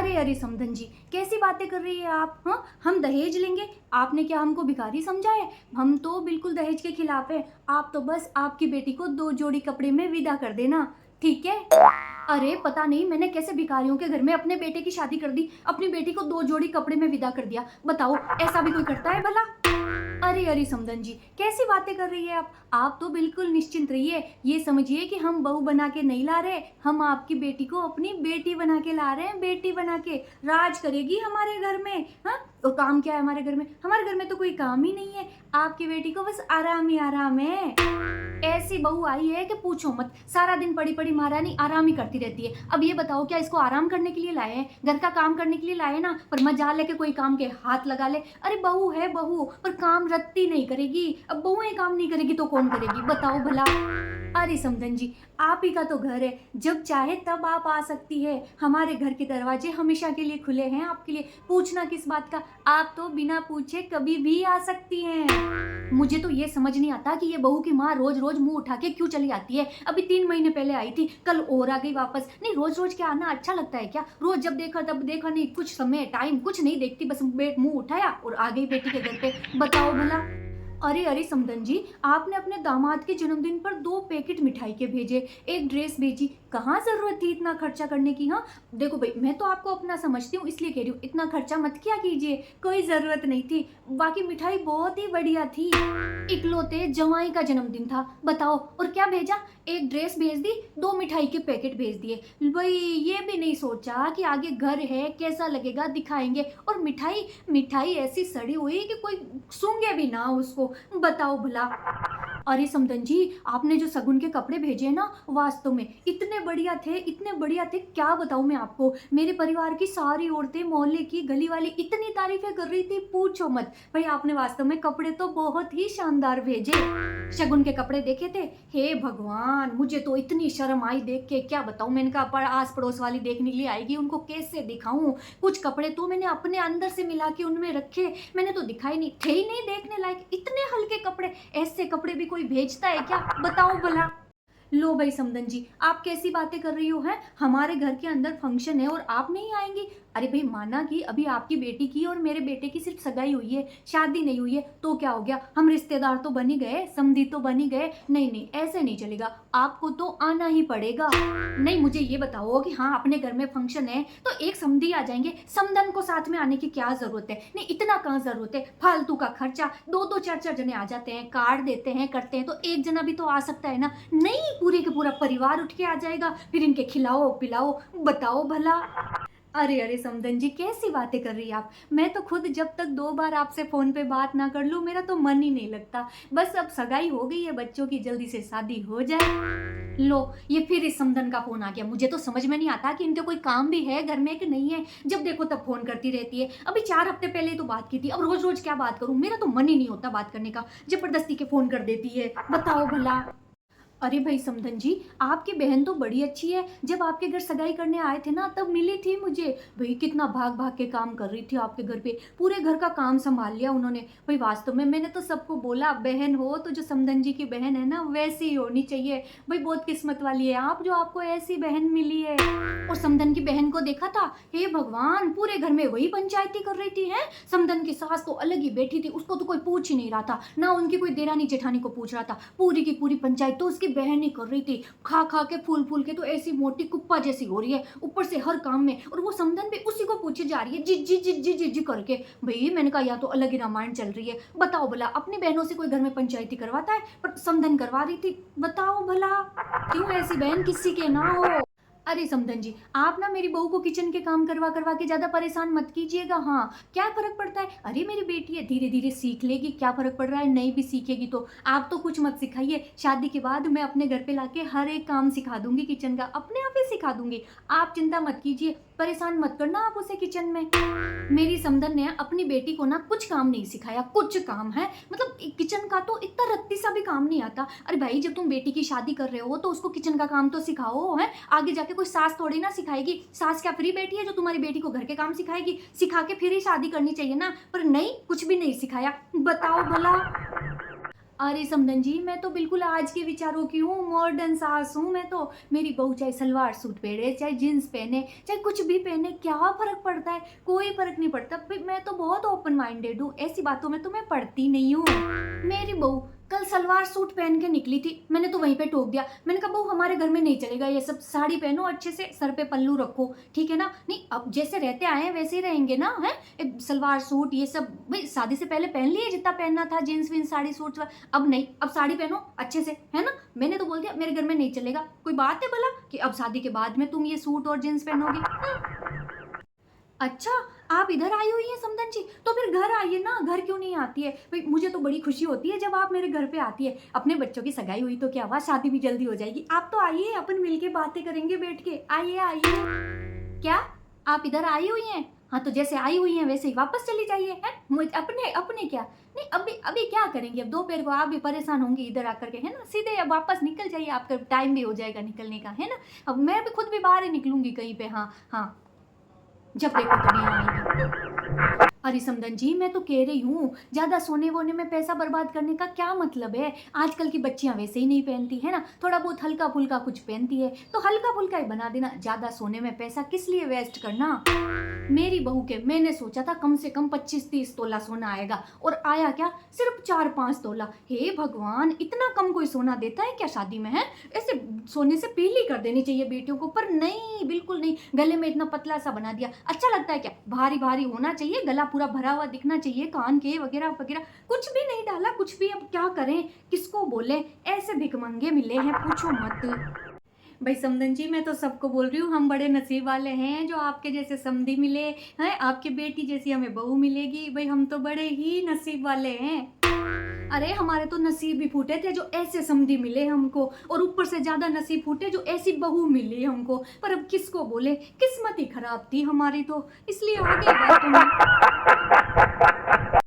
अरे अरे समधन जी, कैसी बातें कर रही है आप? हाँ, हम दहेज लेंगे? आपने क्या हमको भिखारी समझा है? हम तो बिल्कुल दहेज के खिलाफ है। आप तो बस आपकी बेटी को 2 जोड़ी कपड़े में विदा कर देना, ठीक है? अरे पता नहीं मैंने कैसे भिखारियों के घर में अपने बेटे की शादी कर दी, अपनी बेटी को 2 जोड़ी कपड़े में विदा कर दिया। बताओ, ऐसा भी कोई करता है भला? अरे अरे समधन जी, कैसी बातें कर रही है आप? आप तो बिल्कुल निश्चिंत रहिए। ये समझिए कि हम बहू बना के नहीं ला रहे, हम आपकी बेटी को अपनी बेटी बना के ला रहे हैं। बेटी बना के राज करेगी हमारे घर में। हाँ, तो काम क्या है हमारे घर में? हमारे घर में तो कोई काम ही नहीं है। आपकी बेटी को बस आराम ही आराम है। ऐसी बहू आई है कि पूछो मत। सारा दिन पड़ी पड़ी महारानी आराम ही करती रहती है। अब ये बताओ, क्या इसको आराम करने के लिए लाए हैं? घर का काम करने के लिए लाए ना, पर मजा लेके कोई काम के हाथ लगा ले। अरे बहू है बहू, पर काम रत्ती नहीं करेगी। अब बहुएं काम नहीं करेगी तो कौन करेगी, बताओ भला? अरे समधन जी, आप ही का तो घर है, जब चाहे तब आप आ सकती है। हमारे घर के दरवाजे हमेशा के लिए खुले हैं आपके लिए। पूछना किस बात का? आप तो बिना पूछे कभी भी आ सकती हैं। मुझे तो ये समझ नहीं आता कि ये बहू की माँ रोज रोज मुंह उठा के क्यों चली आती है। अभी 3 महीने पहले आई थी, कल और आ गई वापस। नहीं, रोज रोज क्या आना अच्छा लगता है क्या? रोज जब देखा तब देखा, नहीं कुछ समय टाइम कुछ नहीं देखती, बस मुंह उठाया और आ गई बेटी के घर पे। बताओ भला? अरे अरे समधन जी, आपने अपने दामाद के जन्मदिन पर 2 पैकेट मिठाई के भेजे, एक ड्रेस भेजी। कहाँ जरूरत थी इतना खर्चा करने की? हाँ देखो भाई, मैं तो आपको अपना समझती हूँ इसलिए कह रही हूँ, इतना खर्चा मत किया कीजिए, कोई जरूरत नहीं थी। बाकी मिठाई बहुत ही बढ़िया थी। इकलौते जवाई का जन्मदिन था, बताओ। और क्या भेजा? एक ड्रेस भेज दी, 2 मिठाई के पैकेट भेज दिए। भाई ये भी नहीं सोचा कि आगे घर है, कैसा लगेगा, दिखाएंगे। और मिठाई मिठाई ऐसी सड़ी हुई कि कोई सूंघे भी ना उसको, बताओ भला? अरे समधन जी, आपने जो सगुन के कपड़े भेजे हैं ना, वास्तव में इतने बढ़िया थे, इतने बढ़िया थे, क्या बताऊं मैं आपको। मेरे परिवार की सारी औरतें, मोहल्ले की, गली वाली इतनी तारीफें कर रही थी, पूछो मत। भाई आपने वास्तव में कपड़े तो बहुत ही शानदार भेजे। शगुन के कपड़े देखे थे? हे भगवान, मुझे तो इतनी शर्म आई देख के, क्या बताऊं। मैंने कहा पर आस पड़ोस वाली देखने के लिए आएगी, उनको कैसे दिखाऊं। कुछ कपड़े तो मैंने अपने अंदर से मिला के उनमें रखे, मैंने तो दिखाई नहीं, थे ही नहीं देखने लायक। इतने हल्के कपड़े, ऐसे कपड़े भी कोई भेजता है क्या, बताओ भला? लो भाई समधन जी, आप कैसी बातें कर रही हो? हैं, हमारे घर के अंदर फंक्शन है और आप नहीं आएंगी? अरे भाई, माना कि अभी आपकी बेटी की और मेरे बेटे की सिर्फ सगाई हुई है, शादी नहीं हुई है, तो क्या हो गया? हम रिश्तेदार तो बन ही गए, समधी तो बन ही गए। नहीं नहीं, ऐसे नहीं चलेगा, आपको तो आना ही पड़ेगा। नहीं, मुझे ये बताओ कि हाँ अपने घर में फंक्शन है तो एक समधी आ जाएंगे, समधन को साथ में आने की क्या जरूरत है? नहीं, इतना कहाँ जरूरत है, फालतू का खर्चा। 2 2 4 4 जने आ जाते हैं, कार्ड देते हैं, करते हैं, तो एक जना भी तो आ सकता है ना। नहीं, पूरे का पूरा परिवार उठ के आ जाएगा, फिर इनके खिलाओ पिलाओ, बताओ भला? अरे अरे समधन जी, कैसी बातें कर रही हैं आप? मैं तो खुद जब तक 2 बार आपसे फोन पे बात ना कर लूं, मेरा तो मन ही नहीं लगता। बस अब सगाई हो गई है बच्चों की, जल्दी से शादी हो जाए। लो, ये फिर इस समधन का फोन आ गया। मुझे तो समझ में नहीं आता कि इनके कोई काम भी है घर में कि नहीं है। जब देखो तब फोन करती रहती है। अभी 4 हफ्ते पहले तो बात की थी, अब रोज रोज क्या बात करूं? मेरा तो मन ही नहीं होता बात करने का, जबरदस्ती के फोन कर देती है, बताओ भला? अरे भाई समधन जी, आपकी बहन तो बड़ी अच्छी है। जब आपके घर सगाई करने आए थे ना, तब मिली थी मुझे। भाई कितना भाग भाग के काम कर रही थी आपके घर पे, पूरे घर का काम संभाल लिया उन्होंने। भाई वास्तव में मैंने तो सबको बोला, बहन हो तो जो समधन जी की बहन है ना, वैसी ही होनी चाहिए। भाई बहुत किस्मत वाली है आप, जो आपको ऐसी बहन मिली है। और समधन की बहन को देखा था? हे भगवान, पूरे घर में वही पंचायती कर रही थी। है, समधन की सास तो अलग ही बैठी थी, उसको तो कोई पूछ ही नहीं रहा था, ना उनकी कोई देरानी जेठानी को पूछ रहा था। पूरी की पूरी पंचायत तो उसकी बहन ही कर रही थी। खा खा के फूल फूल के तो ऐसी मोटी कुप्पा जैसी हो रही है, ऊपर से हर काम में। और वो समधन भी उसी को पूछे जा रही है, जिज्जी जिज्जी जिज्जी करके। भाई मैंने कहा, या तो अलग ही रामायण चल रही है। बताओ भला, अपनी बहनों से कोई घर में पंचायती करवाता है? पर समधन करवा रही थी, बताओ भला? क्यों ऐसी बहन किसी के ना हो। अरे समधन जी, आप ना मेरी बहू को किचन के काम करवा करवा के ज्यादा परेशान मत कीजिएगा। हाँ, क्या फर्क पड़ता है? अरे मेरी बेटी है, धीरे धीरे सीख लेगी, क्या फर्क पड़ रहा है? नहीं भी सीखेगी तो। आप तो कुछ मत सिखाइए, शादी के बाद मैं अपने घर पे लाके हर एक काम सिखा दूंगी किचन का, अपने आप ही सिखा दूंगी। आप चिंता मत कीजिए, परेशान मत करना आप उसे किचन में। मेरी समधन ने अपनी बेटी को ना कुछ काम नहीं सिखाया, कुछ काम है मतलब किचन का तो इतना रत्ती सा भी काम नहीं आता। अरे भाई, जब तुम बेटी की शादी कर रहे हो तो उसको किचन का काम तो सिखाओ। है, आगे जाके कोई सास थोड़ी ना सिखाएगी। सास क्या फ्री बैठी है जो तुम्हारी बेटी को घर के काम सिखाएगी? सिखा के फिर ही शादी करनी चाहिए ना। पर नहीं, कुछ भी नहीं सिखाया, बताओ भला? अरे समधन जी, मैं तो बिल्कुल आज के विचारों की हूँ, मॉडर्न सास हूँ मैं तो। मेरी बहू चाहे सलवार सूट पहने, चाहे जीन्स पहने, चाहे कुछ भी पहने, क्या फ़र्क पड़ता है? कोई फ़र्क नहीं पड़ता। मैं तो बहुत ओपन माइंडेड हूँ, ऐसी बातों में तो मैं पड़ती नहीं हूँ। मेरी बहू कल सलवार सूट पहन के निकली थी, मैंने तो वहीं पे टोक दिया। मैंने कहा बहू हमारे घर में नहीं चलेगा ये सब, साड़ी पहनो अच्छे से, सर पे पल्लू रखो, ठीक है ना? नहीं, अब जैसे रहते आए हैं वैसे ही रहेंगे ना, हैं? सलवार सूट ये सब भाई शादी से पहले पहन लिए जितना पहनना था, जीन्स वीन्स साड़ी सूट, अब नहीं, अब साड़ी पहनो अच्छे से, है ना? मैंने तो बोल दिया मेरे घर में नहीं चलेगा। कोई बात है भला कि अब शादी के बाद में तुम ये सूट और जीन्स पहनोगी? अच्छा, आप इधर आई हुई हैं समधन जी, तो फिर घर आइए ना, घर क्यों नहीं आती है? भाई मुझे तो बड़ी खुशी होती है जब आप मेरे घर पे आती है। अपने बच्चों की सगाई हुई तो क्या हुआ, शादी भी जल्दी हो जाएगी। आप तो आइए, अपन मिलके बातें करेंगे बैठ के, आइए आइए। क्या आप इधर आई हुई हैं? हाँ तो जैसे आई हुई हैं वैसे ही वापस चली जाइए, हैं? मुझे अपने अपने क्या नहीं, अभी अभी क्या करेंगे, अब दोपहर को आप भी परेशान होंगी इधर आकर के, है ना? सीधे अब वापस निकल जाइए, आपका टाइम भी हो जाएगा निकलने का, है ना? अब मैं भी खुद भी बाहर ही निकलूंगी कहीं पे, हाँ हाँ, जब देखो तभी यहाँ आएंगे। अरे समधन जी, मैं तो कह रही हूँ ज़्यादा सोने वोने में पैसा बर्बाद करने का क्या मतलब है? आजकल की बच्चियाँ वैसे ही नहीं पहनती है ना, थोड़ा बहुत हल्का फुल्का कुछ पहनती है तो हल्का फुल्का ही बना देना। ज़्यादा सोने में पैसा किस लिए वेस्ट करना? मेरी बहू के मैंने सोचा था कम से कम 25-30 तोला सोना आएगा, और आया क्या, सिर्फ 4-5 तोला। हे भगवान, इतना कम कोई सोना देता है क्या शादी में, है? ऐसे सोने से पीली कर देनी चाहिए बेटियों को, पर नहीं, बिल्कुल नहीं। गले में इतना पतला सा बना दिया, अच्छा लगता है क्या? भारी भारी होना चाहिए, गला पूरा भरा हुआ दिखना चाहिए, कान के वगैरह वगैरह कुछ भी नहीं डाला, कुछ भी। अब क्या करें, किसको बोले? ऐसे भिखमंगे मिले हैं, पूछो मत। भाई समधन जी, मैं तो सबको बोल रही हूँ, हम बड़े नसीब वाले हैं जो आपके जैसे समधी मिले हैं, आपकी बेटी जैसी हमें बहू मिलेगी। भाई हम तो बड़े ही नसीब वाले हैं। अरे हमारे तो नसीब ही फूटे थे जो ऐसे समधी मिले हमको, और ऊपर से ज्यादा नसीब फूटे जो ऐसी बहू मिली हमको। पर अब किसको बोले, किस्मत ही खराब थी हमारी तो, इसलिए आगे बातों में।